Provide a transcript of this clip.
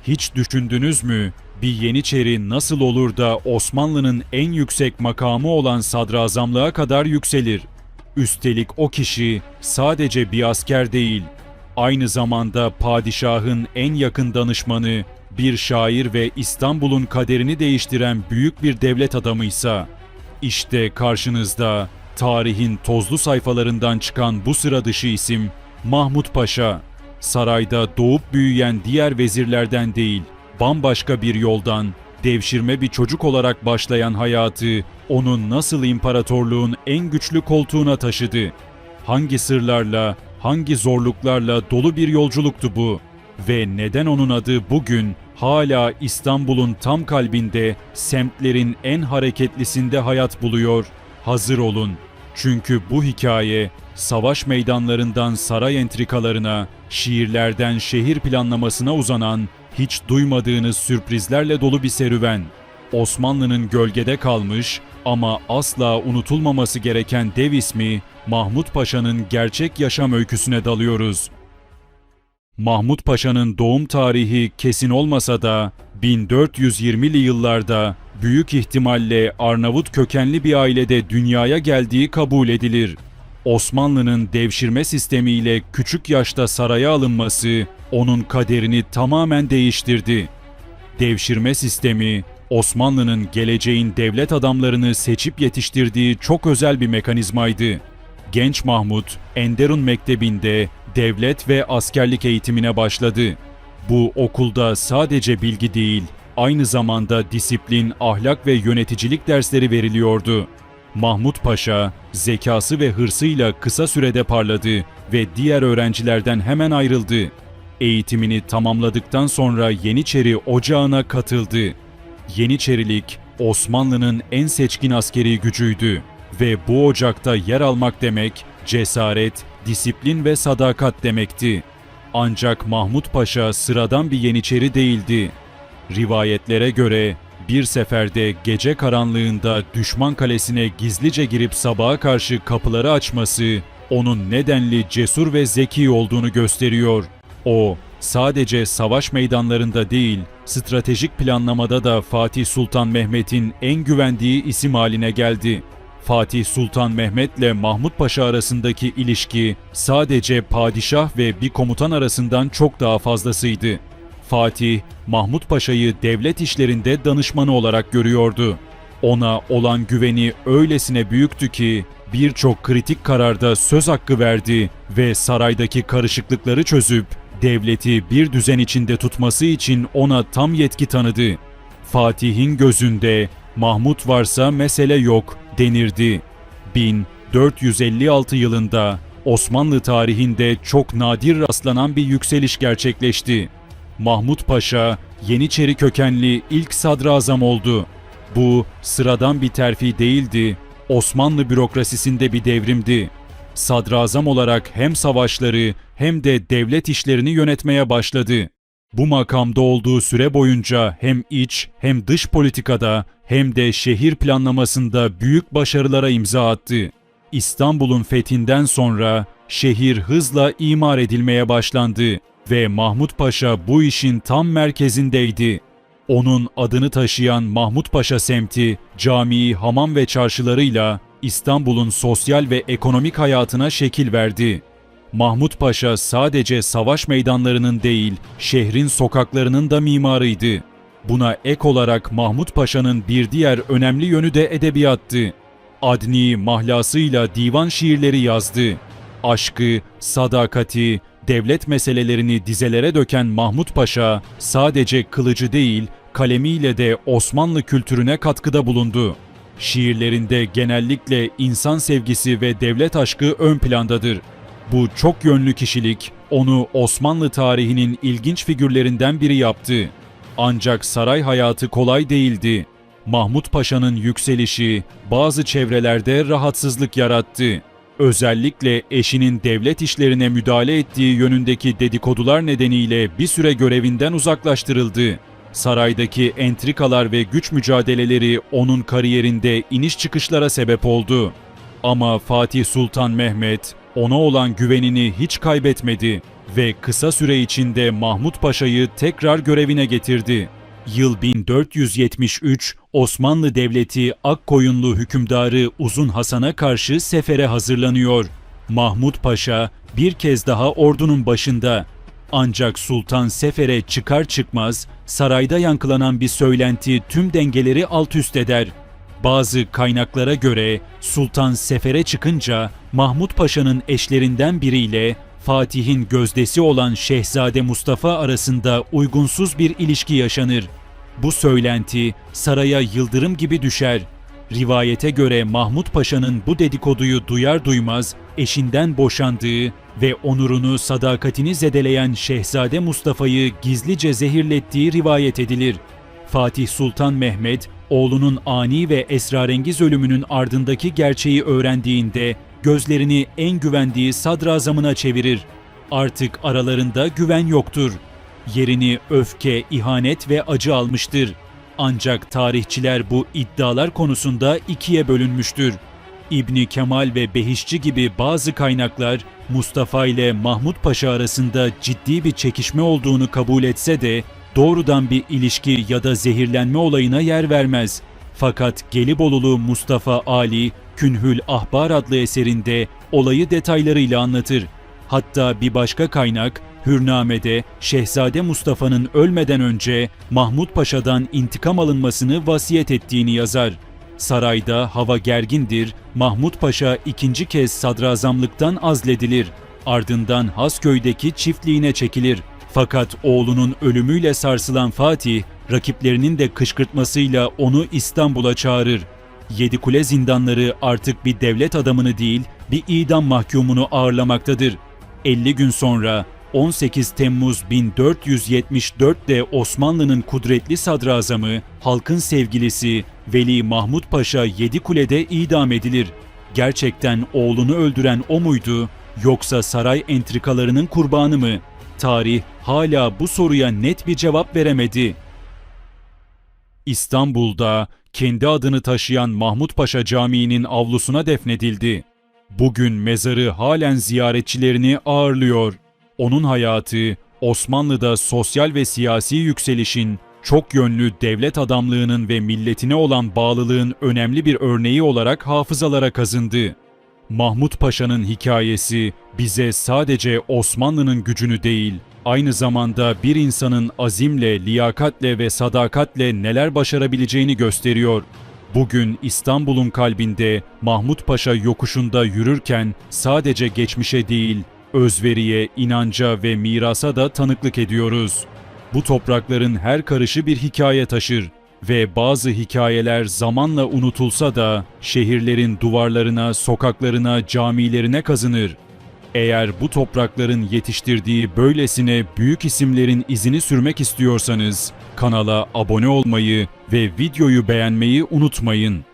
Hiç düşündünüz mü? Bir Yeniçeri nasıl olur da Osmanlı'nın en yüksek makamı olan sadrazamlığa kadar yükselir? Üstelik o kişi sadece bir asker değil, aynı zamanda padişahın en yakın danışmanı, bir şair ve İstanbul'un kaderini değiştiren büyük bir devlet adamıysa. İşte karşınızda tarihin tozlu sayfalarından çıkan bu sıra dışı isim Mahmut Paşa. Sarayda doğup büyüyen diğer vezirlerden değil, bambaşka bir yoldan, devşirme bir çocuk olarak başlayan hayatı onun nasıl imparatorluğun en güçlü koltuğuna taşıdı? Hangi sırlarla, hangi zorluklarla dolu bir yolculuktu bu? Ve neden onun adı bugün hala İstanbul'un tam kalbinde, semtlerin en hareketlisinde hayat buluyor? Hazır olun. Çünkü bu hikaye savaş meydanlarından saray entrikalarına, şiirlerden şehir planlamasına uzanan, hiç duymadığınız sürprizlerle dolu bir serüven. Osmanlı'nın gölgede kalmış ama asla unutulmaması gereken dev ismi Mahmut Paşa'nın gerçek yaşam öyküsüne dalıyoruz. Mahmut Paşa'nın doğum tarihi kesin olmasa da 1420'li yıllarda büyük ihtimalle Arnavut kökenli bir ailede dünyaya geldiği kabul edilir. Osmanlı'nın devşirme sistemiyle küçük yaşta saraya alınması onun kaderini tamamen değiştirdi. Devşirme sistemi, Osmanlı'nın geleceğin devlet adamlarını seçip yetiştirdiği çok özel bir mekanizmaydı. Genç Mahmut, Enderun Mektebi'nde devlet ve askerlik eğitimine başladı. Bu okulda sadece bilgi değil, aynı zamanda disiplin, ahlak ve yöneticilik dersleri veriliyordu. Mahmut Paşa, zekası ve hırsıyla kısa sürede parladı ve diğer öğrencilerden hemen ayrıldı. Eğitimini tamamladıktan sonra Yeniçeri Ocağı'na katıldı. Yeniçerilik, Osmanlı'nın en seçkin askeri gücüydü ve bu ocakta yer almak demek, cesaret, disiplin ve sadakat demekti. Ancak Mahmut Paşa sıradan bir Yeniçeri değildi. Rivayetlere göre bir seferde gece karanlığında düşman kalesine gizlice girip sabaha karşı kapıları açması, onun nedenli cesur ve zeki olduğunu gösteriyor. O, sadece savaş meydanlarında değil, stratejik planlamada da Fatih Sultan Mehmet'in en güvendiği isim haline geldi. Fatih Sultan Mehmet'le Mahmut Paşa arasındaki ilişki sadece padişah ve bir komutan arasından çok daha fazlasıydı. Fatih, Mahmut Paşa'yı devlet işlerinde danışmanı olarak görüyordu. Ona olan güveni öylesine büyüktü ki birçok kritik kararda söz hakkı verdi ve saraydaki karışıklıkları çözüp devleti bir düzen içinde tutması için ona tam yetki tanıdı. Fatih'in gözünde Mahmut varsa mesele yok denirdi. 1456 yılında Osmanlı tarihinde çok nadir rastlanan bir yükseliş gerçekleşti. Mahmut Paşa, Yeniçeri kökenli ilk sadrazam oldu. Bu sıradan bir terfi değildi, Osmanlı bürokrasisinde bir devrimdi. Sadrazam olarak hem savaşları hem de devlet işlerini yönetmeye başladı. Bu makamda olduğu süre boyunca hem iç hem dış politikada hem de şehir planlamasında büyük başarılara imza attı. İstanbul'un fethinden sonra şehir hızla imar edilmeye başlandı ve Mahmut Paşa bu işin tam merkezindeydi. Onun adını taşıyan Mahmut Paşa semti, camii, hamam ve çarşılarıyla İstanbul'un sosyal ve ekonomik hayatına şekil verdi. Mahmut Paşa sadece savaş meydanlarının değil, şehrin sokaklarının da mimarıydı. Buna ek olarak Mahmut Paşa'nın bir diğer önemli yönü de edebiyattı. Adni mahlasıyla divan şiirleri yazdı. Aşkı, sadakati, devlet meselelerini dizelere döken Mahmut Paşa sadece kılıcı değil, kalemiyle de Osmanlı kültürüne katkıda bulundu. Şiirlerinde genellikle insan sevgisi ve devlet aşkı ön plandadır. Bu çok yönlü kişilik onu Osmanlı tarihinin ilginç figürlerinden biri yaptı. Ancak saray hayatı kolay değildi. Mahmut Paşa'nın yükselişi bazı çevrelerde rahatsızlık yarattı. Özellikle eşinin devlet işlerine müdahale ettiği yönündeki dedikodular nedeniyle bir süre görevinden uzaklaştırıldı. Saraydaki entrikalar ve güç mücadeleleri onun kariyerinde iniş çıkışlara sebep oldu. Ama Fatih Sultan Mehmet Ona olan güvenini hiç kaybetmedi ve kısa süre içinde Mahmut Paşa'yı tekrar görevine getirdi. Yıl 1473, Osmanlı Devleti Akkoyunlu hükümdarı Uzun Hasan'a karşı sefere hazırlanıyor. Mahmut Paşa bir kez daha ordunun başında. Ancak Sultan sefere çıkar çıkmaz sarayda yankılanan bir söylenti tüm dengeleri alt üst eder. Bazı kaynaklara göre Sultan sefere çıkınca Mahmut Paşa'nın eşlerinden biriyle Fatih'in gözdesi olan Şehzade Mustafa arasında uygunsuz bir ilişki yaşanır. Bu söylenti saraya yıldırım gibi düşer. Rivayete göre Mahmut Paşa'nın bu dedikoduyu duyar duymaz eşinden boşandığı ve onurunu, sadakatini zedeleyen Şehzade Mustafa'yı gizlice zehirlettiği rivayet edilir. Fatih Sultan Mehmet, oğlunun ani ve esrarengiz ölümünün ardındaki gerçeği öğrendiğinde gözlerini en güvendiği sadrazamına çevirir. Artık aralarında güven yoktur. Yerini öfke, ihanet ve acı almıştır. Ancak tarihçiler bu iddialar konusunda ikiye bölünmüştür. İbni Kemal ve Behişçi gibi bazı kaynaklar Mustafa ile Mahmut Paşa arasında ciddi bir çekişme olduğunu kabul etse de doğrudan bir ilişki ya da zehirlenme olayına yer vermez. Fakat Gelibolulu Mustafa Ali, Künhül Ahbar adlı eserinde olayı detaylarıyla anlatır. Hatta bir başka kaynak, Hürname'de Şehzade Mustafa'nın ölmeden önce Mahmut Paşa'dan intikam alınmasını vasiyet ettiğini yazar. Sarayda hava gergindir, Mahmut Paşa ikinci kez sadrazamlıktan azledilir. Ardından Hasköy'deki çiftliğine çekilir. Fakat oğlunun ölümüyle sarsılan Fatih, rakiplerinin de kışkırtmasıyla onu İstanbul'a çağırır. Yedikule zindanları artık bir devlet adamını değil, bir idam mahkumunu ağırlamaktadır. 50 gün sonra 18 Temmuz 1474'te Osmanlı'nın kudretli sadrazamı, halkın sevgilisi Veli Mahmut Paşa Yedikule'de idam edilir. Gerçekten oğlunu öldüren o muydu, yoksa saray entrikalarının kurbanı mı? Tarih hala bu soruya net bir cevap veremedi. İstanbul'da kendi adını taşıyan Mahmut Paşa Camii'nin avlusuna defnedildi. Bugün mezarı halen ziyaretçilerini ağırlıyor. Onun hayatı, Osmanlı'da sosyal ve siyasi yükselişin, çok yönlü devlet adamlığının ve milletine olan bağlılığın önemli bir örneği olarak hafızalara kazındı. Mahmut Paşa'nın hikayesi bize sadece Osmanlı'nın gücünü değil, aynı zamanda bir insanın azimle, liyakatle ve sadakatle neler başarabileceğini gösteriyor. Bugün İstanbul'un kalbinde Mahmut Paşa yokuşunda yürürken sadece geçmişe değil, özveriye, inanca ve mirasa da tanıklık ediyoruz. Bu toprakların her karışı bir hikaye taşır ve bazı hikayeler zamanla unutulsa da şehirlerin duvarlarına, sokaklarına, camilerine kazınır. Eğer bu toprakların yetiştirdiği böylesine büyük isimlerin izini sürmek istiyorsanız kanala abone olmayı ve videoyu beğenmeyi unutmayın.